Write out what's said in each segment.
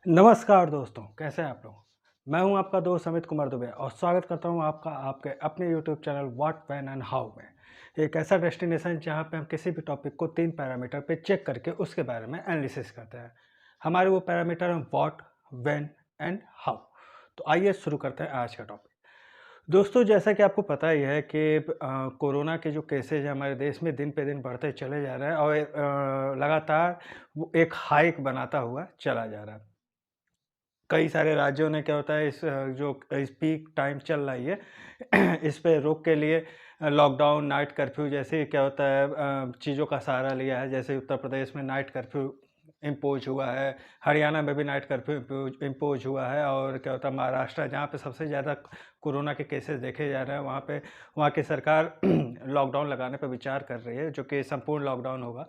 नमस्कार दोस्तों, कैसे हैं आप लोग? मैं हूं आपका दोस्त अमित कुमार दुबे और स्वागत करता हूं आपका आपके अपने YouTube channel what, when and how में। एक ऐसा डेस्टिनेशन जहां पे हम किसी भी टॉपिक को 3 पैरामीटर पे चेक करके उसके बारे में एनालिसिस करते हैं। हमारे वो पैरामीटर हैं व्हाट, व्हेन एंड हाउ। तो आइए शुरू करते हैं आज का टॉपिक। दोस्तों, जैसा कि आपको पता ही है कि कोरोना के जो केसेज़ हैं हमारे देश में दिन पे दिन बढ़ते चले जा रहे हैं और लगातार वो एक हाइक बनाता हुआ चला जा रहा है। कई सारे राज्यों ने क्या होता है जो इस पीक टाइम चल रही है इस पे रोक के लिए लॉकडाउन, नाइट कर्फ्यू जैसे क्या होता है चीज़ों का सहारा लिया है। जैसे उत्तर प्रदेश में नाइट कर्फ्यू इम्पोज हुआ है, हरियाणा में भी नाइट कर्फ्यू इम्पोज हुआ है और क्या होता है महाराष्ट्र जहाँ पे सबसे ज़्यादा कोरोना के केसेस देखे जा रहे हैं वहाँ की सरकार लॉकडाउन लगाने पर विचार कर रही है, जो कि संपूर्ण लॉकडाउन होगा।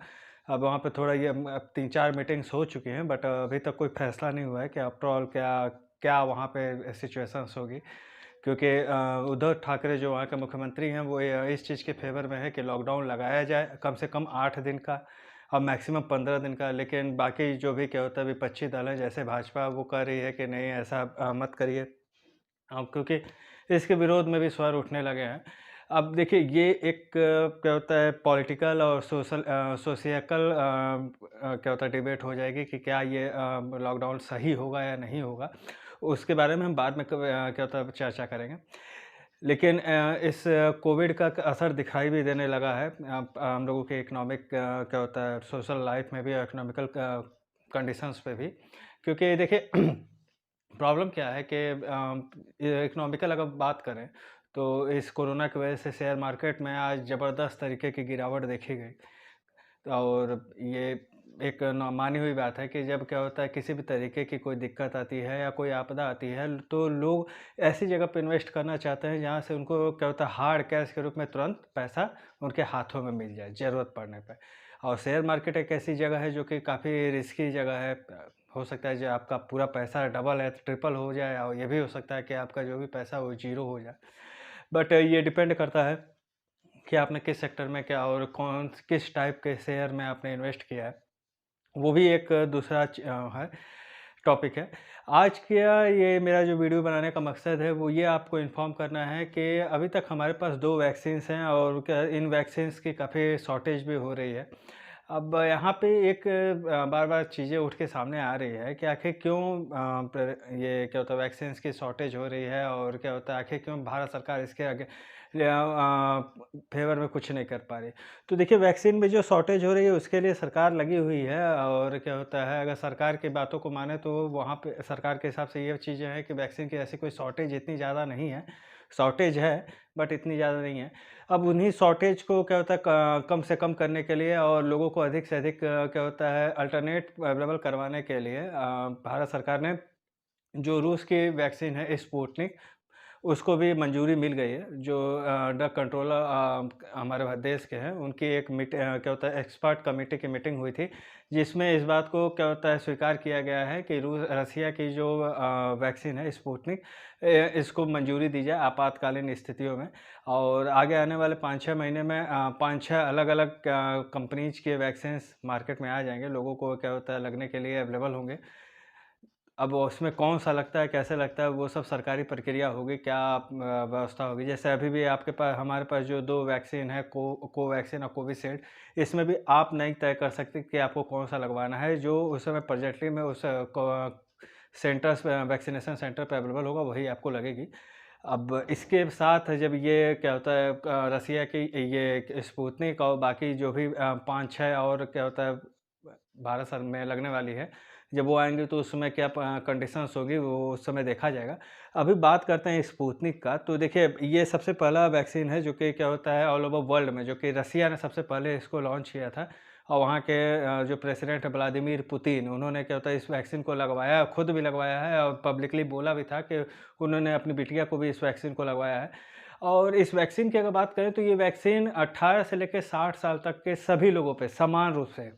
अब वहाँ पे थोड़ा ये अब 3-4 मीटिंग्स हो चुकी हैं, बट अभी तक कोई फ़ैसला नहीं हुआ है कि आफ्टर ऑल क्या क्या वहाँ पे सिचुएशंस होगी। क्योंकि उद्धव ठाकरे जो वहाँ के मुख्यमंत्री हैं वो इस चीज़ के फ़ेवर में है कि लॉकडाउन लगाया जाए कम से कम 8 दिन का और मैक्सिमम 15 दिन का। लेकिन बाकी जो भी क्या होता है विपक्षी दल हैं जैसे भाजपा वो कह रही है कि नहीं ऐसा मत करिए। क्योंकि इसके विरोध में भी स्वर उठने लगे हैं। अब देखिए ये एक क्या होता है पॉलिटिकल और सोशियल क्या होता है डिबेट हो जाएगी कि क्या ये लॉकडाउन सही होगा या नहीं होगा। उसके बारे में हम बाद में क्या होता है चर्चा करेंगे। लेकिन इस कोविड का असर दिखाई भी देने लगा है हम लोगों के इकोनॉमिक क्या होता है सोशल लाइफ में भी और इकोनॉमिकल कंडीशंस पे भी। क्योंकि देखिए प्रॉब्लम क्या है कि इकोनॉमिकल अगर बात करें तो इस कोरोना की वजह से शेयर मार्केट में आज ज़बरदस्त तरीके की गिरावट देखी गई। और ये एक मानी हुई बात है कि जब क्या होता है किसी भी तरीके की कोई दिक्कत आती है या कोई आपदा आती है तो लोग ऐसी जगह पे इन्वेस्ट करना चाहते हैं जहाँ से उनको क्या होता है हार्ड कैश के रूप में तुरंत पैसा उनके हाथों में मिल जाए ज़रूरत पड़ने पे। और शेयर मार्केट एक ऐसी जगह है जो कि काफ़ी रिस्की जगह है। हो सकता है जो आपका पूरा पैसा डबल है ट्रिपल हो जाए और ये भी हो सकता है कि आपका जो भी पैसा वो ज़ीरो हो जाए। बट ये डिपेंड करता है कि आपने किस सेक्टर में क्या और कौन किस टाइप के शेयर में आपने इन्वेस्ट किया है। वो भी एक दूसरा है टॉपिक है। आज का ये मेरा जो वीडियो बनाने का मकसद है वो ये आपको इन्फॉर्म करना है कि अभी तक हमारे पास 2 वैक्सीन्स हैं और क्या इन वैक्सीन्स की काफ़ी शॉर्टेज भी हो रही है। अब यहाँ पे एक बार-बार चीज़ें उठ के सामने आ रही है कि आखिर क्यों ये क्या होता है वैक्सीन्स की शॉर्टेज हो रही है और क्या होता है आखिर क्यों भारत सरकार इसके आगे फ़ेवर में कुछ नहीं कर पा रही। तो देखिए वैक्सीन में जो शॉर्टेज हो रही है उसके लिए सरकार लगी हुई है और क्या होता है अगर सरकार की बातों को माने तो वहाँ पे सरकार के हिसाब से ये चीज़ें हैं कि वैक्सीन की ऐसी कोई शॉर्टेज इतनी ज़्यादा नहीं है। शॉर्टेज है बट इतनी ज़्यादा नहीं है। अब उन्हीं शॉर्टेज को क्या होता है कम से कम करने के लिए और लोगों को अधिक से अधिक क्या होता है अल्टरनेट अवेलेबल करवाने के लिए भारत सरकार ने जो रूस की वैक्सीन है स्पुतनिक उसको भी मंजूरी मिल गई है। जो ड्रग कंट्रोलर हमारे देश के हैं उनकी एक क्या होता है एक्सपर्ट कमेटी की मीटिंग हुई थी जिसमें इस बात को क्या होता है स्वीकार किया गया है कि रसिया की जो वैक्सीन है स्पुतनिक इसको मंजूरी दी जाए आपातकालीन स्थितियों में। और आगे आने वाले 5-6 महीने में 5-6 अलग-अलग कंपनीज के वैक्सीन्स मार्केट में आ जाएंगे, लोगों को क्या होता है लगने के लिए अवेलेबल होंगे। अब उसमें कौन-सा लगता है, कैसे लगता है, वो सब सरकारी प्रक्रिया होगी, क्या व्यवस्था होगी। जैसे अभी भी आपके पास हमारे पास जो 2 वैक्सीन है कोवैक्सीन और कोविशील्ड, इसमें भी आप नहीं तय कर सकते कि आपको कौन-सा लगवाना है। जो उस समय प्रेज़ेंटली में उस सेंटर्स पे वैक्सीनेशन सेंटर पे अवेलेबल होगा, वही आपको लगेगी। अब इसके साथ जब ये क्या होता है रसिया की ये स्पुतनिक और बाकी जो भी 5-6 और क्या होता है भारत सर में लगने वाली है, जब वो आएँगे तो उस समय क्या कंडीशंस होगी वो उस समय देखा जाएगा। अभी बात करते हैं स्पुतनिक का, तो देखिए ये सबसे पहला वैक्सीन है जो कि क्या होता है ऑल ओवर वर्ल्ड में जो कि रसिया ने सबसे पहले इसको लॉन्च किया था। और वहाँ के जो प्रेसिडेंट है व्लादिमीर पुतिन उन्होंने क्या होता है इस वैक्सीन को लगवाया, खुद भी लगवाया है और पब्लिकली बोला भी था कि उन्होंने अपनी बिटिया को भी इस वैक्सीन को लगवाया है। और इस वैक्सीन की अगर बात करें तो ये वैक्सीन 18 से लेके 60 साल तक के सभी लोगों पे समान रूप से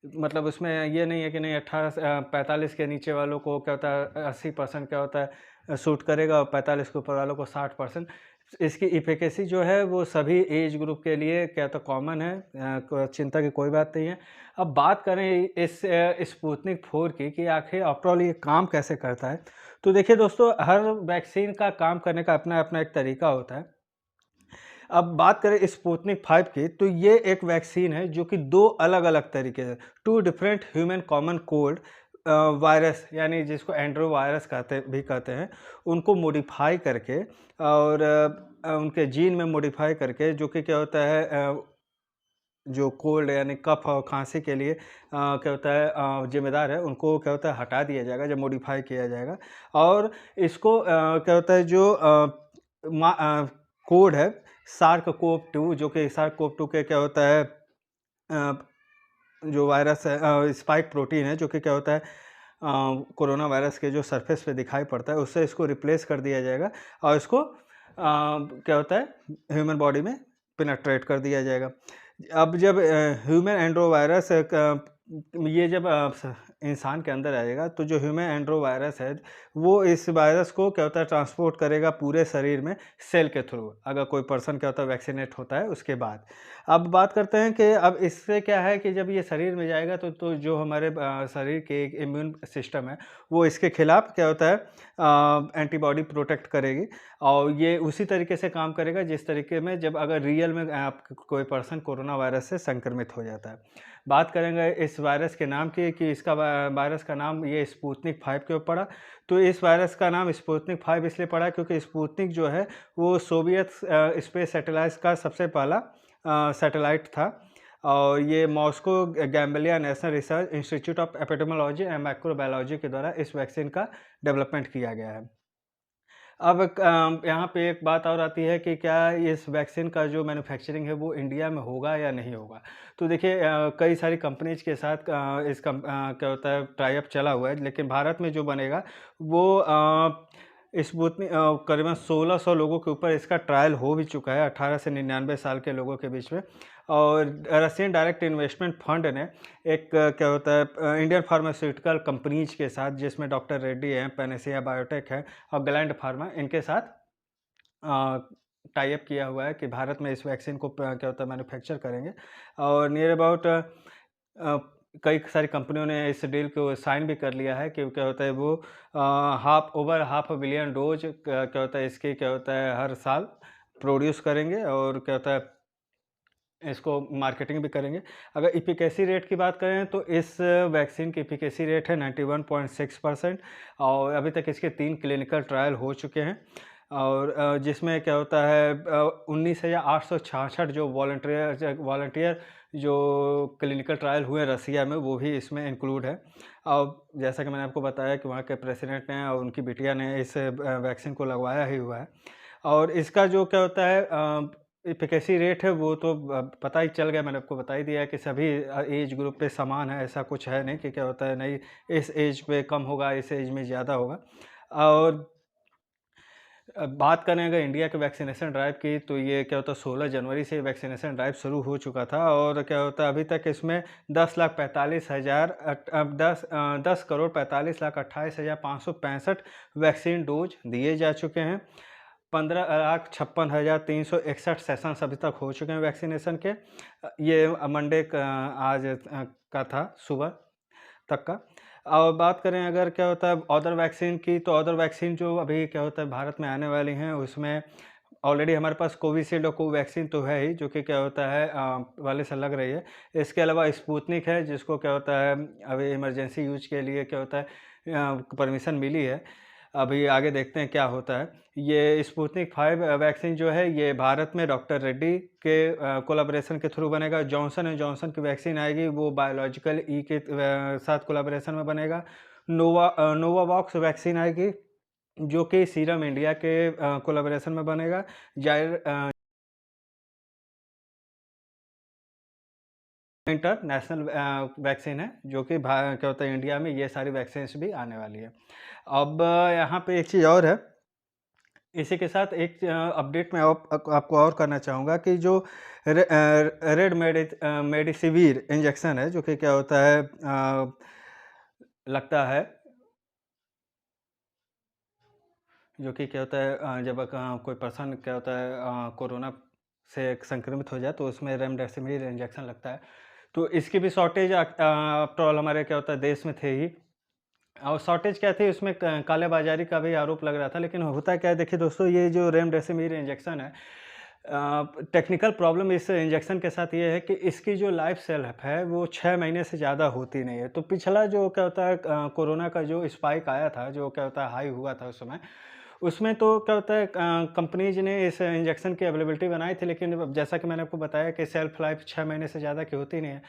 मतलब उसमें ये नहीं है कि नहीं 18 से 45 के नीचे वालों को क्या होता है 80% क्या होता है सूट करेगा और 45 के ऊपर वालों को 60%। इसकी एफिकेसी जो है वो सभी एज ग्रुप के लिए क्या तो कॉमन है, चिंता की कोई बात नहीं है। अब बात करें इस स्पुतनिक 4 की कि आखिर आफ्टर ऑल ये काम कैसे करता है। तो देखिए दोस्तों, हर वैक्सीन का काम करने का अपना-अपना एक तरीका होता है। अब बात करें स्पुतनिक 5 की, तो ये एक वैक्सीन है जो कि 2 अलग-अलग तरीके से 2 different human common cold virus, यानी जिसको एंड्रो वायरस कहते हैं, उनको मॉडिफ़ाई करके और उनके जीन में मॉडिफ़ाई करके, जो कि क्या होता है जो कोल्ड यानी कफ और खाँसी के लिए क्या होता है ज़िम्मेदार है, उनको क्या होता है हटा दिया जाएगा जब मॉडिफ़ाई किया जाएगा। और इसको क्या होता है जो कोड है सार्क कोव 2, जो कि सार्क कोव 2 के क्या होता है जो वायरस है, स्पाइक प्रोटीन है, जो कि क्या होता है कोरोना वायरस के जो सरफेस पे दिखाई पड़ता है, उससे इसको रिप्लेस कर दिया जाएगा और इसको क्या होता है ह्यूमन बॉडी में पेनिट्रेट कर दिया जाएगा। अब जब ह्यूमन एंड्रोवायरस ये जब इंसान के अंदर आएगा, तो जो ह्यूमन एंड्रोवायरस है, वो इस वायरस को क्या होता है ट्रांसपोर्ट करेगा पूरे शरीर में सेल के थ्रू, अगर कोई पर्सन क्या होता है वैक्सीनेट होता है उसके बाद। अब बात करते हैं कि अब इससे क्या है कि जब ये शरीर में जाएगा तो जो हमारे शरीर के एक इम्यून सिस्टम है, वो इसके खिलाफ क्या होता है एंटीबॉडी प्रोटेक्ट करेगी और ये उसी तरीके से काम करेगा जिस तरीके में जब अगर रियल में आप कोई पर्सन कोरोना वायरस से संक्रमित हो जाता है। बात करेंगे इस वायरस के नाम की कि इसका वायरस का नाम ये स्पुतनिक 5 क्यों पड़ा? तो इस वायरस का नाम स्पुतनिक 5 इसलिए पड़ा क्योंकि स्पुतनिक जो है वो सोवियत स्पेस सैटेलाइट का सबसे पहला सैटेलाइट था और ये Moscow Gambia national research institute of epidemiology and microbiology के द्वारा इस वैक्सीन का डेवलपमेंट किया गया है। अब यहाँ पे एक बात और आती है कि क्या इस वैक्सीन का जो मैन्युफैक्चरिंग है वो इंडिया में होगा या नहीं होगा? तो देखिए कई सारी कंपनीज़ के साथ क्या होता है टाई अप चला हुआ है, लेकिन भारत में जो बनेगा वो करीबन 1600 लोगों के ऊपर इसका ट्रायल हो भी चुका है, 18 से 99 साल के लोगों के बीच में। और रशियन डायरेक्ट इन्वेस्टमेंट फंड ने एक क्या होता है इंडियन फार्मास्यूटिकल कंपनीज के साथ, जिसमें डॉक्टर रेड्डी हैं, पैनेसिया बायोटेक है और ग्लैंड फार्मा, इनके साथ टाई अप किया हुआ है कि भारत में इस वैक्सीन को क्या होता है मैन्युफैक्चर करेंगे और नियर अबाउट कई सारी कंपनियों ने इस डील को साइन भी कर लिया है कि क्या होता है वो over half a billion dose क्या होता है इसकी क्या होता है हर साल प्रोड्यूस करेंगे और क्या होता है इसको मार्केटिंग भी करेंगे। अगर एफिकेसी रेट की बात करें तो इस वैक्सीन की एफिकेसी रेट है 91.6% और अभी तक इसके 3 क्लिनिकल ट्रायल हो चुके हैं और जिसमें क्या होता है 19,866 जो वॉलंटियर जो क्लिनिकल ट्रायल हुए रसिया में, वो भी इसमें इंक्लूड है। और जैसा कि मैंने आपको बताया कि वहाँ के प्रेसिडेंट ने और उनकी बिटिया ने इस वैक्सीन को लगवाया ही हुआ है और इसका जो क्या होता है एफिकेसी रेट है वो तो पता ही चल गया, मैंने आपको बता ही दिया है कि सभी एज ग्रुप पे समान है, ऐसा कुछ है नहीं कि क्या होता है नहीं इस एज पे कम होगा, इस एज में ज़्यादा होगा। और बात करें अगर इंडिया के वैक्सीनेशन ड्राइव की, तो ये क्या होता है 16 जनवरी से वैक्सीनेशन ड्राइव शुरू हो चुका था और क्या होता है अभी तक इसमें 10 करोड़ 45,28,565 वैक्सीन डोज दिए जा चुके हैं। 15,56,361 सेशंस अभी तक हो चुके हैं वैक्सीनेशन के। ये मंडे आज का था सुबह तक का। और बात करें अगर क्या होता है अदर वैक्सीन की, तो अदर वैक्सीन जो अभी क्या होता है भारत में आने वाली हैं उसमें ऑलरेडी हमारे पास कोविशील्ड और कोवैक्सीन तो है ही, जो कि क्या होता है वाले से लग रही है। इसके अलावा स्पुतनिक है जिसको क्या होता है अभी इमरजेंसी यूज के लिए क्या होता है परमिशन मिली है। अभी आगे देखते हैं क्या होता है। ये स्पुतनिक 5 वैक्सीन जो है ये भारत में डॉक्टर रेड्डी के कोलैबोरेशन के थ्रू बनेगा। जॉनसन एंड जॉनसन की वैक्सीन आएगी वो बायोलॉजिकल ई के साथ कोलैबोरेशन में बनेगा। नोवावॉक्स वैक्सीन आएगी जो कि सीरम इंडिया के कोलैबोरेशन में बनेगा। इंटरनेशनल वैक्सीन है जो कि क्या होता है इंडिया में ये सारी वैक्सीन्स भी आने वाली है। अब यहाँ पे एक चीज़ और है, इसी के साथ एक अपडेट मैं आपको और करना चाहूँगा कि जो रेमडेसिविर इंजेक्शन है, जो कि क्या होता है लगता है जो कि क्या होता है जब कोई पर्सन क्या होता है कोरोना से संक्रमित हो जाए तो उसमें रेमडेसिविर इंजेक्शन लगता है। तो इसकी भी शॉर्टेज आफ्टर ऑल हमारे क्या होता है देश में थे ही। और शॉर्टेज क्या थी उसमें कालाबाज़ारी का भी आरोप लग रहा था, लेकिन होता क्या है देखिए दोस्तों, ये जो रेमडेसिविर इंजेक्शन है टेक्निकल प्रॉब्लम इस इंजेक्शन के साथ ये है कि इसकी जो लाइफ सेल्फ है वो 6 महीने से ज़्यादा होती नहीं है। तो पिछला जो क्या होता है कोरोना का जो स्पाइक आया था, जो क्या होता है हाई हुआ था उस समय, उसमें तो क्या होता है कंपनीज़ ने इस इंजेक्शन की अवेलेबिलिटी बनाई थी, लेकिन अब जैसा कि मैंने आपको बताया कि शेल्फ लाइफ 6 महीने से ज़्यादा की होती नहीं है।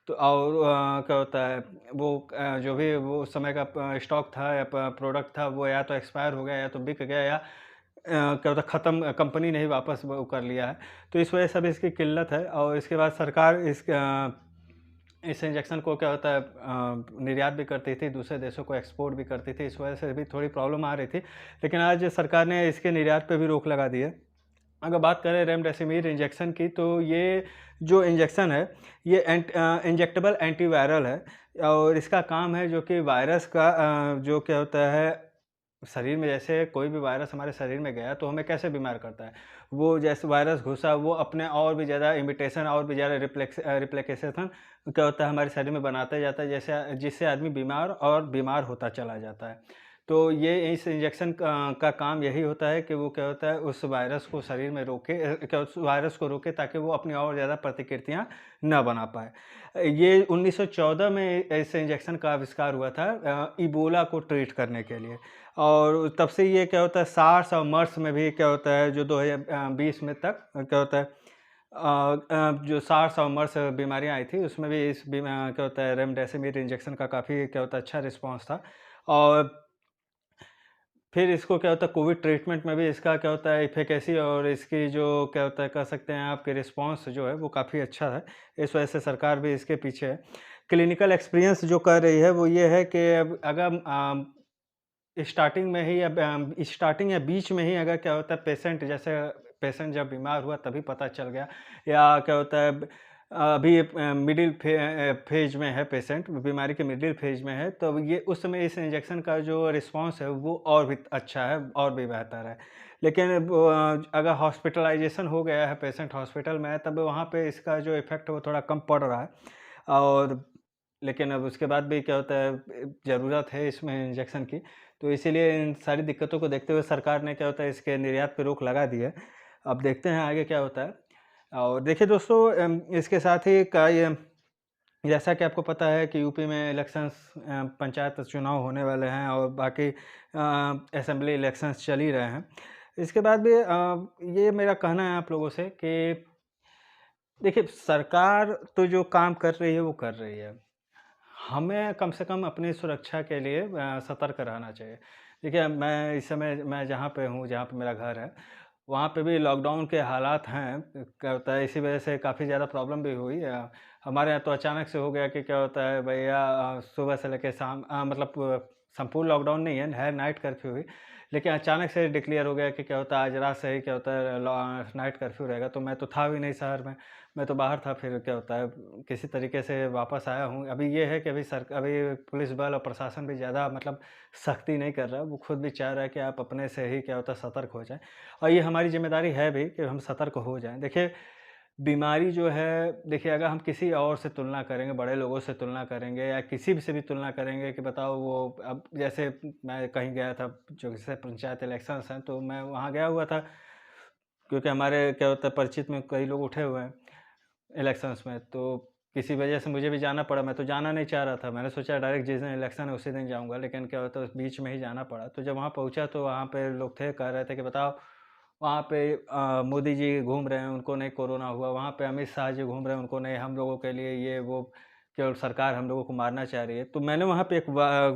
तो और क्या होता है वो जो भी वो उस समय का स्टॉक था या प्रोडक्ट था वो या तो एक्सपायर हो गया या तो बिक गया या क्या होता है ख़त्म, कंपनी ने ही वापस वो कर लिया है। तो इस वजह से अब इसकी किल्लत है और इसके बाद सरकार इस इंजेक्शन को क्या होता है निर्यात भी करती थी, दूसरे देशों को एक्सपोर्ट भी करती थी, इस वजह से भी थोड़ी प्रॉब्लम आ रही थी। लेकिन आज सरकार ने इसके निर्यात पे भी रोक लगा दी है। अगर बात करें रेमडेसिविर इंजेक्शन की, तो ये जो इंजेक्शन है ये इंजेक्टेबल एंटीवायरल है और इसका काम है जो कि वायरस का जो क्या होता है शरीर में, जैसे कोई भी वायरस हमारे शरीर में गया तो हमें कैसे बीमार करता है, वो जैसे वायरस घुसा वो अपने और भी ज़्यादा इमिटेशन और भी ज़्यादा रिप्लिकेशन क्या होता है हमारे शरीर में बनाता जाता है, जैसे जिससे आदमी बीमार और बीमार होता चला जाता है। तो ये इस इंजेक्शन का काम यही होता है कि वो क्या होता है उस वायरस को शरीर में रोके, क्या उस वायरस को रोके ताकि वो अपनी और ज़्यादा प्रतिकृतियाँ न बना पाए। ये 1914 में इस इंजेक्शन का आविष्कार हुआ था इबोला को ट्रीट करने के लिए। और तब से ये क्या होता है सार्स और मर्स में भी क्या होता है जो 2020 में तक क्या होता है जो सार्स और मर्स बीमारियाँ आई थी उसमें भी क्या होता है रेमडेसिविर इंजेक्शन का काफ़ी क्या होता है अच्छा रिस्पॉन्स था। और फिर इसको क्या होता है कोविड ट्रीटमेंट में भी इसका क्या होता है एफिकेसी और इसकी जो क्या होता है कह सकते हैं आपके रिस्पॉन्स जो है वो काफ़ी अच्छा है। इस वजह से सरकार भी इसके पीछे है। क्लिनिकल एक्सपीरियंस जो कर रही है वो ये है कि अब अगर स्टार्टिंग में ही स्टार्टिंग या बीच में ही अगर क्या होता है पेशेंट, जैसे पेशेंट जब बीमार हुआ तभी पता चल गया या क्या होता है अभी मिडिल फेज में है पेशेंट, बीमारी के मिडिल फेज में है, तो ये उस समय इस इंजेक्शन का जो रिस्पॉन्स है वो और भी अच्छा है और भी बेहतर है। लेकिन अगर हॉस्पिटलाइजेशन हो गया है, पेशेंट हॉस्पिटल में है, तब वहाँ पे इसका जो इफ़ेक्ट है वो थोड़ा कम पड़ रहा है। और लेकिन अब उसके बाद भी क्या होता है ज़रूरत है इसमें इंजेक्शन की, तो इसीलिए इन सारी दिक्कतों को देखते हुए सरकार ने क्या होता है इसके निर्यात पे रोक लगा दी है। अब देखते हैं आगे क्या होता है। और देखिए दोस्तों इसके साथ ही का ये जैसा कि आपको पता है कि यूपी में इलेक्शंस पंचायत चुनाव होने वाले हैं और बाकी असेंबली इलेक्शंस चल ही रहे हैं। इसके बाद भी ये मेरा कहना है आप लोगों से कि देखिए सरकार तो जो काम कर रही है वो कर रही है। हमें कम से कम अपनी सुरक्षा के लिए सतर्क रहना चाहिए। देखिए मैं इस समय मैं जहाँ पे हूँ, जहाँ पे मेरा घर है, वहाँ पे भी लॉकडाउन के हालात हैं। क्या होता है इसी वजह से काफ़ी ज़्यादा प्रॉब्लम भी हुई। हमारे यहाँ तो अचानक से हो गया कि क्या होता है भैया सुबह से लेके शाम मतलब संपूर्ण लॉकडाउन नहीं है नाइट कर्फ्यू हुई। लेकिन अचानक से डिक्लेयर हो गया कि क्या होता है आज रात से ही क्या होता है नाइट कर्फ्यू रहेगा। तो मैं तो था भी नहीं शहर में, मैं तो बाहर था। फिर क्या होता है किसी तरीके से वापस आया हूँ। अभी ये है कि अभी पुलिस बल और प्रशासन भी ज़्यादा मतलब सख्ती नहीं कर रहा है। वो खुद भी चाह रहा है कि आप अपने से ही क्या होता है सतर्क हो जाएँ और ये हमारी ज़िम्मेदारी है भी कि हम सतर्क हो जाएँ। देखिए बीमारी जो है, देखिए अगर हम किसी और से तुलना करेंगे, बड़े लोगों से तुलना करेंगे या किसी भी से भी तुलना करेंगे कि बताओ वो अब जैसे मैं कहीं गया था, जो जैसे पंचायत इलेक्शंस हैं, तो मैं वहाँ गया हुआ था क्योंकि हमारे क्या होता है परिचित में कई लोग उठे हुए हैं इलेक्शंस में, तो किसी वजह से मुझे भी जाना पड़ा। मैं तो जाना नहीं चाह रहा था, मैंने सोचा डायरेक्ट जिस दिन इलेक्शन है उसी दिन जाऊँगा, लेकिन क्या होता है उस बीच में ही जाना पड़ा। तो जब वहाँ पहुँचा तो वहाँ पे लोग थे, कह रहे थे कि बताओ वहाँ पे मोदी जी घूम रहे हैं, उनको नहीं कोरोना हुआ, वहाँ पे अमित शाह जी घूम रहे हैं, उनको नहीं, हम लोगों के लिए ये वो केवल सरकार हम लोगों को मारना चाह रही है। तो मैंने वहाँ पे एक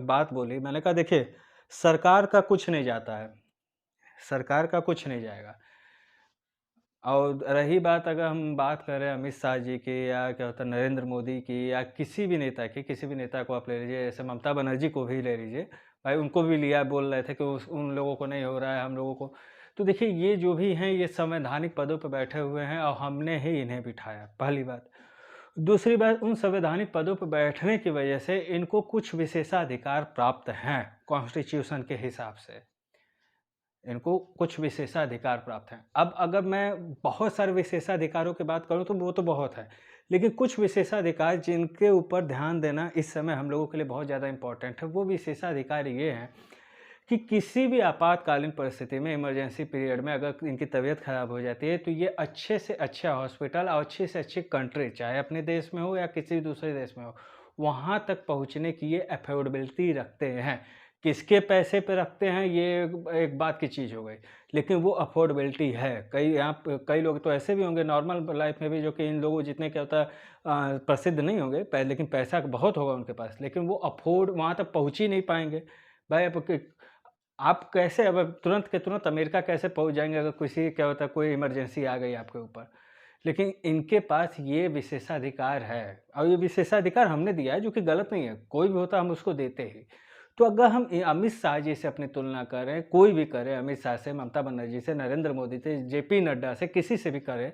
बात बोली, मैंने कहा देखिए सरकार का कुछ नहीं जाता है, सरकार का कुछ नहीं जाएगा। और रही बात, अगर हम बात करें अमित शाह जी की या क्या होता है नरेंद्र मोदी की या किसी भी नेता की, किसी भी नेता को आप ले लीजिए, जैसे ममता बनर्जी को भी ले लीजिए, भाई उनको भी लिया, बोल रहे थे कि उन लोगों को नहीं हो रहा है, हम लोगों को। तो देखिए ये जो भी हैं ये संवैधानिक पदों पर बैठे हुए हैं और हमने ही इन्हें बिठाया, पहली बात। दूसरी बात, उन संवैधानिक पदों पर बैठने की वजह से इनको कुछ विशेषाधिकार प्राप्त हैं कॉन्स्टिट्यूशन के हिसाब से। इनको कुछ विशेषाधिकार प्राप्त हैं। अब अगर मैं बहुत सारे विशेषाधिकारों की बात करूँ तो वो तो बहुत है, लेकिन कुछ विशेषाधिकार जिनके ऊपर ध्यान देना इस समय हम लोगों के लिए बहुत ज़्यादा इम्पोर्टेंट है, वो विशेषाधिकार ये हैं कि किसी भी आपातकालीन परिस्थिति में, इमरजेंसी पीरियड में अगर इनकी तबीयत ख़राब हो जाती है, तो ये अच्छे से अच्छा हॉस्पिटल और अच्छी से अच्छी कंट्री, चाहे अपने देश में हो या किसी भी दूसरे देश में हो, वहाँ तक पहुँचने की ये अफोर्डेबिलिटी रखते हैं। किसके पैसे पे रखते हैं, ये एक बात की चीज़ हो गई, लेकिन वो अफोर्डेबिलिटी है। कई लोग तो ऐसे भी होंगे नॉर्मल लाइफ़ में भी, जो कि इन लोगों जितने क्या होता है प्रसिद्ध नहीं होंगे, लेकिन पैसा बहुत होगा उनके पास, लेकिन वो अफ़ोर्ड वहाँ तक पहुँच ही नहीं पाएँगे। भाई अब क आप कैसे, अब तुरंत के तुरंत अमेरिका कैसे पहुँच जाएँगे अगर किसी क्या होता है कोई इमरजेंसी आ गई आपके ऊपर। लेकिन इनके पास ये विशेषाधिकार है, और ये विशेषाधिकार हमने दिया है, जो कि गलत नहीं है, कोई भी होता है हम उसको देते ही। तो अगर हम अमित शाह जी से अपनी तुलना करें, कोई भी करे, अमित शाह से, ममता बनर्जी से, नरेंद्र मोदी से, जेपी नड्डा से, किसी से भी करे,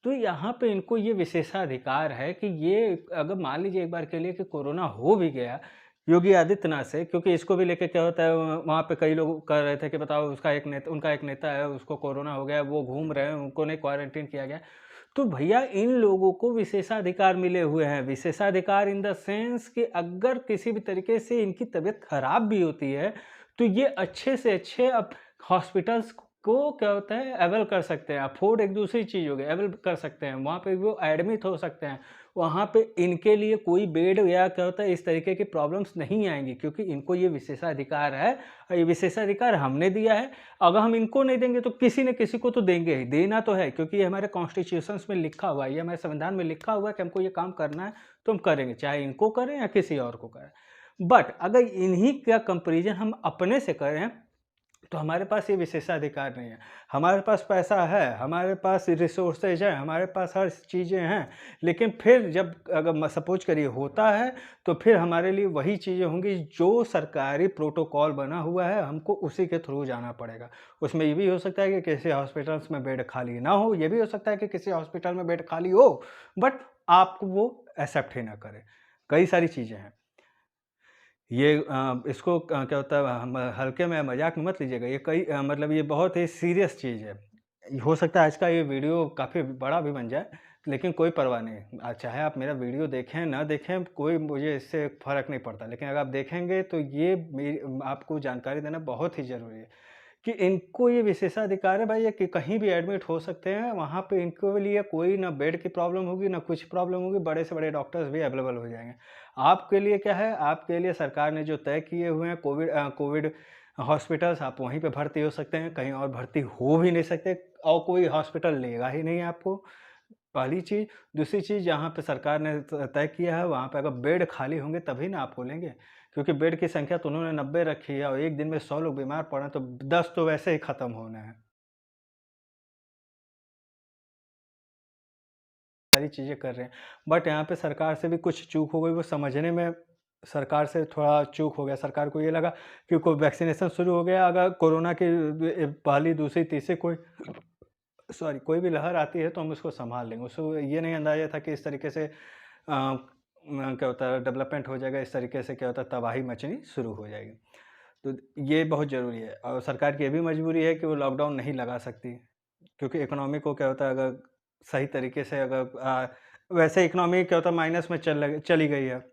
तो यहाँ पे इनको ये विशेषाधिकार है कि ये अगर मान लीजिए एक बार के लिए कि कोरोना हो भी गया योगी आदित्यनाथ से, क्योंकि इसको भी लेके क्या होता है, वहाँ पे कई लोग कह रहे थे कि बताओ उनका एक नेता है, उसको कोरोना हो गया, वो घूम रहे हैं, उनको नहीं क्वारंटीन किया गया। तो भैया इन लोगों को विशेषाधिकार मिले हुए हैं। विशेषाधिकार इन द सेंस कि अगर किसी भी तरीके से इनकी तबीयत खराब भी होती है, तो ये अच्छे से अच्छे अब हॉस्पिटल्स को क्या होता है अवेल कर सकते हैं। अफोर्ड एक दूसरी चीज़ हो गई, अवेल कर सकते हैं, वहाँ पे वो एडमिट हो सकते हैं। वहाँ पे इनके लिए कोई बेड या क्या होता है इस तरीके की प्रॉब्लम्स नहीं आएँगी, क्योंकि इनको ये विशेषाधिकार है और ये विशेषाधिकार हमने दिया है। अगर हम इनको नहीं देंगे तो किसी न किसी को तो देंगे ही, देना तो है, क्योंकि ये हमारे कॉन्स्टिट्यूशंस में लिखा हुआ है, ये हमारे संविधान में लिखा हुआ है कि हमको ये काम करना है, तो हम करेंगे, चाहे इनको करें या किसी और को करें। बट अगर इन्हीं का कंपैरिजन हम अपने से करें, तो हमारे पास ये विशेषाधिकार नहीं है। हमारे पास पैसा है, हमारे पास रिसोर्सेज हैं, हमारे पास हर चीज़ें हैं, लेकिन फिर जब अगर सपोज़ करिए होता है, तो फिर हमारे लिए वही चीज़ें होंगी जो सरकारी प्रोटोकॉल बना हुआ है, हमको उसी के थ्रू जाना पड़ेगा। उसमें ये भी हो सकता है कि किसी हॉस्पिटल्स में बेड खाली ना हो, ये भी हो सकता है कि किसी हॉस्पिटल में बेड खाली हो, बट आपको वो एक्सेप्ट ही ना करें। कई सारी चीज़ें हैं। ये इसको क्या होता है हम हल्के में मज़ाक में मत लीजिएगा। ये मतलब ये बहुत ही सीरियस चीज़ है। हो सकता है आज का ये वीडियो काफ़ी बड़ा भी बन जाए, लेकिन कोई परवाह नहीं। चाहे आप मेरा वीडियो देखें, ना देखें, कोई मुझे इससे फ़र्क नहीं पड़ता। लेकिन अगर आप देखेंगे तो ये आपको जानकारी देना बहुत ही ज़रूरी है। कि इनको ये विशेषाधिकार है भाई, ये कि कहीं भी एडमिट हो सकते हैं, वहाँ पे इनको लिए कोई ना बेड की प्रॉब्लम होगी, ना कुछ प्रॉब्लम होगी, बड़े से बड़े डॉक्टर्स भी अवेलेबल हो जाएँगे। आपके लिए क्या है, आपके लिए सरकार ने जो तय किए हुए हैं कोविड हॉस्पिटल्स, आप वहीं पे भर्ती हो सकते हैं, कहीं और भर्ती हो भी नहीं सकते और कोई हॉस्पिटल लेगा ही नहीं आपको, पहली चीज़। दूसरी चीज़, जहाँ पे सरकार ने तय किया है, वहाँ पे अगर बेड खाली होंगे तभी ना आपको लेंगे, क्योंकि बेड की संख्या तो उन्होंने 90 रखी है और एक दिन में 100 लोग बीमार पड़े तो 10 तो वैसे ही ख़त्म होने हैं। सारी चीज़ें कर रहे हैं, बट यहाँ पे सरकार से भी कुछ चूक हो गई, वो समझने में सरकार से थोड़ा चूक हो गया। सरकार को ये लगा कि कोई वैक्सीनेशन शुरू हो गया, अगर कोरोना की पहली, दूसरी, तीसरी कोई भी लहर आती है तो हम उसको सँभाल लेंगे। उसको ये नहीं अंदाज़ा था कि इस तरीके से क्या होता है डेवलपमेंट हो जाएगा, इस तरीके से क्या होता है तबाही मचनी शुरू हो जाएगी। तो ये बहुत ज़रूरी है और सरकार की ये भी मजबूरी है कि वो लॉकडाउन नहीं लगा सकती, क्योंकि इकोनॉमी को क्या होता है अगर सही तरीके से अगर वैसे इकोनॉमी क्या होता है माइनस में चली गई है।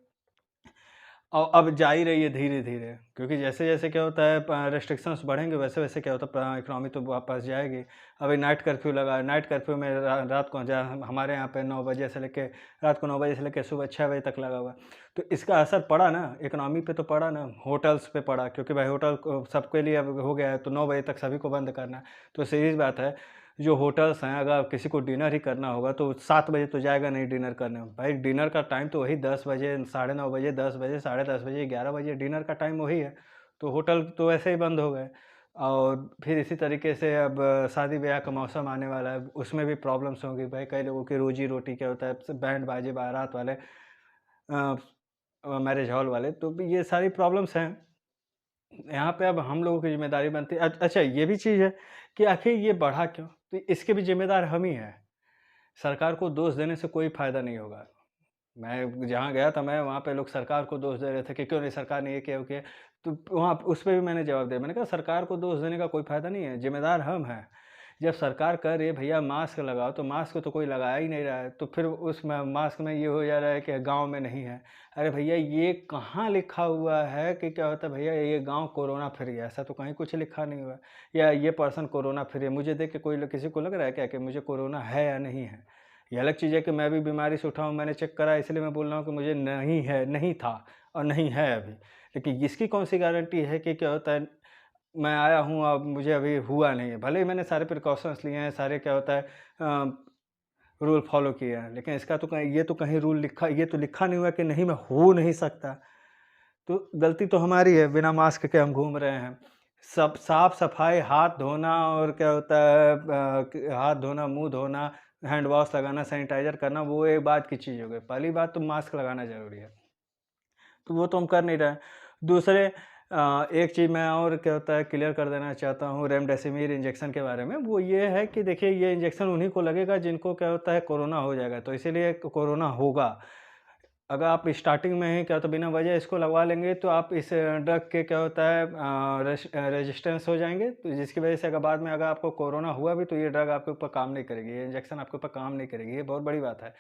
और अब जा ही रही है धीरे-धीरे, क्योंकि जैसे-जैसे क्या होता है रिस्ट्रिक्शंस बढ़ेंगे, वैसे-वैसे क्या होता है इकोनॉमी तो वापस जाएगी। अभी नाइट कर्फ्यू लगा है, नाइट कर्फ्यू में रात को हमारे यहाँ पे 9 बजे से लेके रात को 9 बजे से लेके सुबह 6 बजे तक लगा हुआ है। तो इसका असर पड़ा ना, इकोनॉमी पे तो पड़ा ना, होटल्स पे पड़ा, क्योंकि भाई होटल को सबके लिए अब हो गया है, तो 9 बजे तक सभी को बंद करना है। तो सीधी सी बात है, जो होटल्स हैं, अगर किसी को डिनर ही करना होगा तो 7 बजे तो जाएगा नहीं डिनर करने। भाई डिनर का टाइम तो वही 10 बजे, साढ़े 9 बजे, 10 बजे, साढ़े 10 बजे, 11 बजे डिनर का टाइम वही है। तो होटल तो वैसे ही बंद हो गए और फिर इसी तरीके से अब शादी-ब्याह का मौसम आने वाला है, उसमें भी प्रॉब्लम्स होंगी। भाई कई लोगों की रोज़ी-रोटी क्या होता है, बैंड बाजे, बारात वाले अ मैरिज हॉल वाले, तो भी ये सारी प्रॉब्लम्स हैं। यहाँ पे अब हम लोगों की ज़िम्मेदारी बनती है। अच्छा ये भी चीज़ है कि आखिर ये बढ़ा क्यों? तो इसके भी ज़िम्मेदार हम ही हैं। सरकार को दोष देने से कोई फ़ायदा नहीं होगा। मैं जहाँ गया था मैं वहाँ पे लोग सरकार को दोष दे रहे थे कि क्यों नहीं सरकार ने ये किया वो किया। तो वहाँ उस पे भी मैंने जवाब दिया, मैंने कहा सरकार को दोष देने का कोई फ़ायदा नहीं है, ज़िम्मेदार हम हैं। जब सरकार कह रही है भैया मास्क लगाओ, तो मास्क तो कोई लगाया ही नहीं रहा है, तो फिर उस मास्क में ये हो जा रहा है कि गाँव में नहीं है। अरे भैया ये कहाँ लिखा हुआ है कि क्या होता है भैया ये गाँव कोरोना फ्री है, ऐसा तो कहीं कुछ लिखा नहीं हुआ है। या ये पर्सन कोरोना फ्री है, मुझे देख के कोई किसी को लग रहा है क्या कि मुझे कोरोना है या नहीं है? ये अलग चीज़ है कि मैं भी बीमारी से उठा हूँ, मैंने चेक करा इसलिए मैं बोल रहा हूँ कि मुझे नहीं है, नहीं था और नहीं है अभी। लेकिन इसकी कौन-सी गारंटी है कि क्या होता है, मैं आया हूँ अब मुझे अभी हुआ नहीं है। भले ही मैंने सारे प्रिकॉशंस लिए हैं, सारे क्या होता है रूल फ़ॉलो किए हैं, लेकिन इसका तो कहीं ये तो कहीं रूल लिखा ये तो लिखा नहीं हुआ है कि नहीं मैं हो नहीं सकता। तो गलती तो हमारी है, बिना मास्क के हम घूम रहे हैं। सब साफ-सफाई, हाथ धोना और क्या होता है हाथ धोना, मुँह धोना, हैंड वॉश लगाना, सैनिटाइज़र करना, वो एक बाद की चीज़ हो गई। पहली बात तो मास्क लगाना ज़रूरी है, तो वो तो हम कर नहीं रहे हैं। दूसरे एक चीज़ मैं और क्या होता है क्लियर कर देना चाहता हूँ रेमडेसिविर इंजेक्शन के बारे में, वो ये है कि देखिए ये इंजेक्शन उन्हीं को लगेगा जिनको क्या होता है कोरोना हो जाएगा, तो इसीलिए कोरोना होगा। अगर आप स्टार्टिंग में ही क्या होता है बिना वजह इसको लगवा लेंगे तो आप इस ड्रग के क्या होता है रेजिस्टेंस हो जाएँगे, तो जिसकी वजह से अगर बाद में अगर आपको कोरोना हुआ भी तो ये ड्रग आपके ऊपर काम नहीं करेगी, ये इंजेक्शन आपके ऊपर काम नहीं करेगी, ये बहुत बड़ी बात है।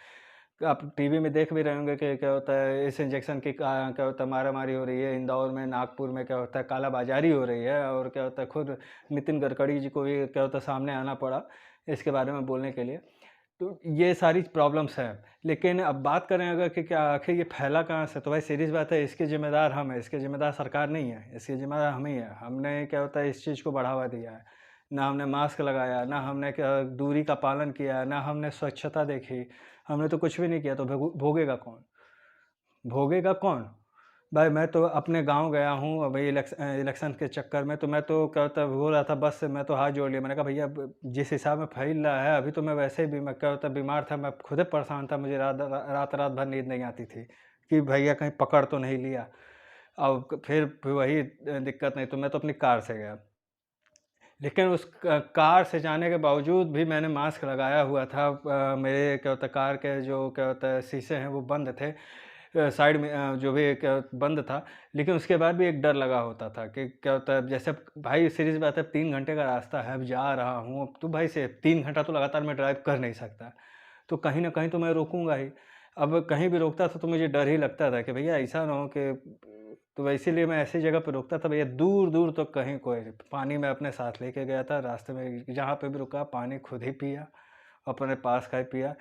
आप टीवी में देख भी रहे होंगे कि क्या होता है इस इंजेक्शन की क्या होता है मारा-मारी हो रही है, इंदौर में, नागपुर में क्या होता है कालाबाज़ारी हो रही है और क्या होता है खुद नितिन गडकरी जी को भी क्या होता है सामने आना पड़ा इसके बारे में बोलने के लिए। तो ये सारी प्रॉब्लम्स हैं। लेकिन अब बात करें अगर कि क्या आखिर ये फैला कहाँ से? तो भाई सीरीज़ बात है इसके ज़िम्मेदार हम हैं, इसके ज़िम्मेदार सरकार नहीं है, इसके ज़िम्मेदार हम ही हैं। हमने क्या होता है इस चीज़ को बढ़ावा दिया है। ना हमने मास्क लगाया, ना हमने क्या दूरी का पालन किया, ना हमने स्वच्छता देखी, हमने तो कुछ भी नहीं किया तो भोगेगा कौन? भोगेगा कौन? भाई मैं तो अपने गाँव गया हूँ अभी इलेक्शन के चक्कर में तो मैं तो क्या होता है हो रहा था बस से मैं तो हाथ जोड़ लिया। मैंने कहा भैया ब जिस हिसाब में फैल रहा है अभी तो मैं वैसे भी मैं क्या होता है बीमार था, मैं खुद ही परेशान था, मुझे रात भर नींद नहीं आती थी कि भैया कहीं पकड़ तो नहीं लिया। अब फिर वही दिक्कत नहीं तो मैं तो अपनी कार से गया। लेकिन उस कार से जाने के बावजूद भी मैंने मास्क लगाया हुआ था। मेरे क्या होता है कार के जो क्या होता है शीशे हैं वो बंद थे। साइड में जो भी क्या बंद था, लेकिन उसके बाद भी एक डर लगा होता था कि क्या होता है जैसे अब भाई सीरीज़ बात है 3 घंटे का रास्ता है, अब जा रहा हूँ, अब तो भाई से 3 घंटा तो लगातार मैं ड्राइव कर नहीं सकता। तो कहीं न कहीं तो मैं रोकूँगा ही। अब कहीं भी रोकता था तो मुझे डर ही लगता था कि भैया ऐसा ना हो कि तो इसीलिए मैं ऐसी जगह पे रोकता था भैया दूर-दूर तक कहीं कोई नहीं। पानी मैं अपने साथ लेके गया था, रास्ते में जहाँ पे भी रुका पानी खुद ही पिया, अपने पास का ही पिया।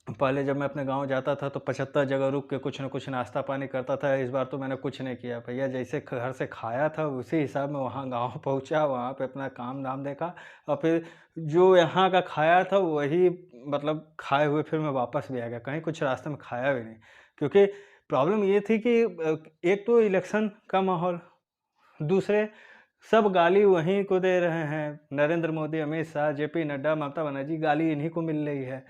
पहले जब मैं अपने गाँव जाता था तो 75 जगह रुक के कुछ न कुछ नाश्ता पानी करता था, इस बार तो मैंने कुछ नहीं किया। भैया जैसे घर से खाया था उसी हिसाब में वहाँ गाँव पहुँचा, वहाँ पे अपना काम-धाम देखा और फिर जो यहाँ का खाया था वही मतलब खाए हुए फिर मैं वापस भी आ गया, कहीं कुछ रास्ते में खाया भी नहीं। क्योंकि प्रॉब्लम ये थी कि एक तो इलेक्शन का माहौल, दूसरे सब गाली वहीं को दे रहे हैं, नरेंद्र मोदी, अमित शाह, जेपी नड्डा, ममता बनर्जी गाली इन्हीं को मिल रही है।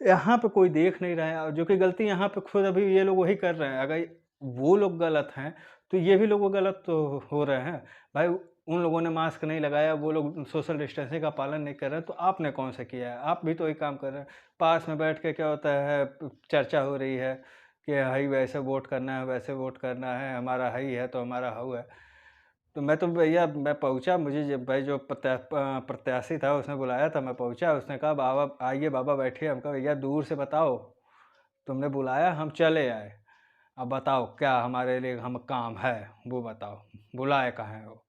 यहाँ पे कोई देख नहीं रहा है और जो कि गलती यहाँ पे खुद अभी ये लोग वही कर रहे हैं। अगर वो लोग गलत हैं, तो ये भी लोग गलत तो हो रहे हैं। भाई उन लोगों ने मास्क नहीं लगाया, वो लोग सोशल डिस्टेंसिंग का पालन नहीं कर रहे हैं, तो आपने कौन सा किया है? आप भी तो वही काम कर रहे हैं। पास में बैठ के क्या होता है चर्चा हो रही है कि हई वैसे वोट करना है, वैसे वोट करना है, हमारा हई है तो हमारा हऊ है। तो मैं तो भैया मैं पहुँचा मुझे जब भाई जो प्रत्याशी था उसने बुलाया था, मैं पहुँचा उसने कहा बाबा आइए बाबा बैठिए। हम कहा भैया दूर से बताओ, तुमने बुलाया हम चले आए। अब बताओ क्या हमारे लिए हम काम है वो बताओ, बुलाए कहाँ हैं वो?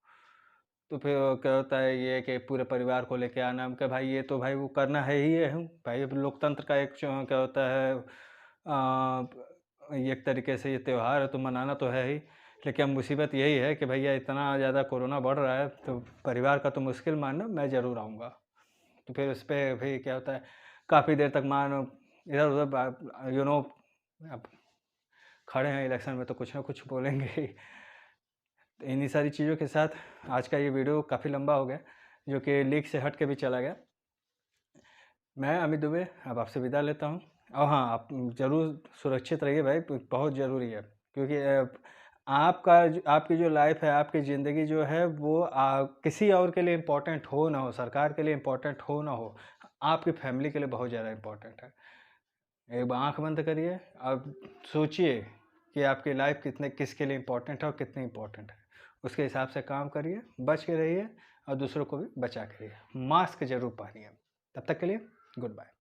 तो फिर वो क्या होता है ये कि पूरे परिवार को लेके आना, हम कहा भाई ये तो भाई वो करना है ही है हूँ। भाई अब लोकतंत्र का एक क्या होता है एक तरीके से ये त्योहार है तो मनाना तो है ही। लेकिन अब मुसीबत यही है कि भैया इतना ज़्यादा कोरोना बढ़ रहा है तो परिवार का तो मुश्किल मानना, मैं ज़रूर आऊँगा। तो फिर उस पे भी क्या होता है काफ़ी देर तक मानो इधर-उधर अब खड़े हैं इलेक्शन में तो कुछ ना कुछ बोलेंगे ही। तो इन्हीं सारी चीज़ों के साथ आज का ये वीडियो काफ़ी लंबा हो गया, जो कि लीक से हट के भी चला गया। मैं अमित दुबे अब आपसे विदा लेता हूँ और हाँ, आप ज़रूर सुरक्षित रहिए भाई, बहुत ज़रूरी है क्योंकि आपकी जो लाइफ़ है, आपकी ज़िंदगी जो है वो किसी और के लिए इम्पोर्टेंट हो ना हो, सरकार के लिए इम्पोर्टेंट हो ना हो, आपकी फैमिली के लिए बहुत ज़्यादा इम्पोर्टेंट है। एक बार आँख बंद करिए, अब सोचिए कि आपकी लाइफ किसके लिए इम्पोर्टेंट है और कितनी इम्पोर्टेंट है। उसके हिसाब से काम करिए, बच के रहिए और दूसरों को भी बचा के रहिए। मास्क ज़रूर पहनिए। तब तक के लिए गुड बाय।